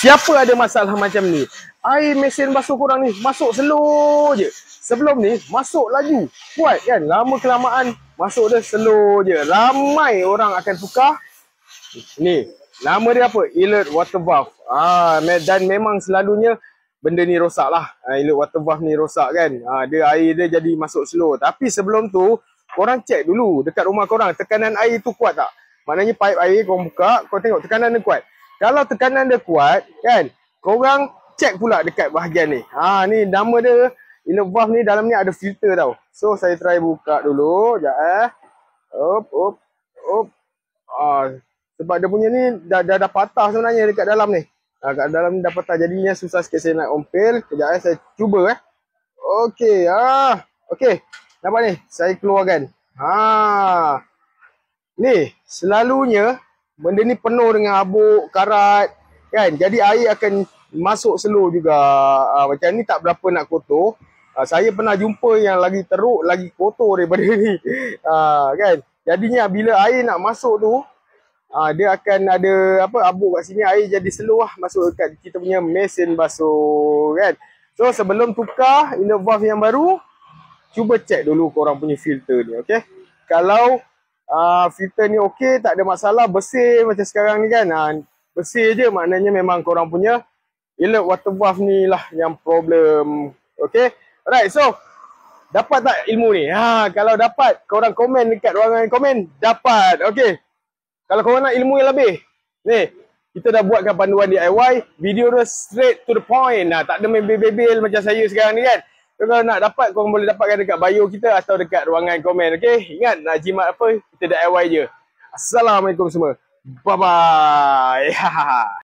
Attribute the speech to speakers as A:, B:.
A: Siapa ada masalah macam ni? Air mesin basuh korang ni masuk slow je. Sebelum ni masuk laju. Kuat kan? Lama kelamaan masuk dia slow je. Ramai orang akan tukar. Ni, nama dia apa? Alert water valve. Dan memang selalunya benda ni rosak lah. Alert water valve ni rosak kan. Dia air dia jadi masuk slow. Tapi sebelum tu, korang cek dulu dekat rumah korang. Tekanan air tu kuat tak? Maknanya pipe air korang buka, korang tengok tekanan dia kuat. Kalau tekanan dia kuat, kan, korang cek pula dekat bahagian ni. Ni nama dia, alert valve ni dalam ni ada filter tau. So, saya try buka dulu. Sekejap sebab dia punya ni dah patah sebenarnya dekat dalam ni. Kat dalam ni dah patah. Jadinya susah sikit saya nak ompel. Sekejap saya cuba Okey. Okey. Nampak ni? Saya keluarkan. Ni, selalunya benda ni penuh dengan habuk, karat, kan? Jadi air akan masuk slow juga. Macam ni tak berapa nak kotor. Saya pernah jumpa yang lagi teruk, lagi kotor daripada ni. Kan? Jadinya bila air nak masuk tu, dia akan ada habuk kat sini, air jadi slow lah masuk dekat kita punya mesin basuh, kan? So sebelum tukar alert valve yang baru, cuba cek dulu korang punya filter ni, okey? Kalau filter ni okey, tak ada masalah, bersih macam sekarang ni kan. Bersih je, maknanya memang korang punya alert water valve ni lah yang problem. Okey. Alright, so dapat tak ilmu ni? Kalau dapat, korang komen dekat ruangan komen. Dapat. Okey. Kalau korang nak ilmu yang lebih, ni, kita dah buatkan panduan DIY, video dia straight to the point. Tak ada main bebel macam saya sekarang ni kan. So, kalau nak dapat, korang boleh dapatkan dekat bio kita atau dekat ruangan komen. Okay? Ingat, nak jimat apa, kita DIY je. Assalamualaikum semua. Bye-bye.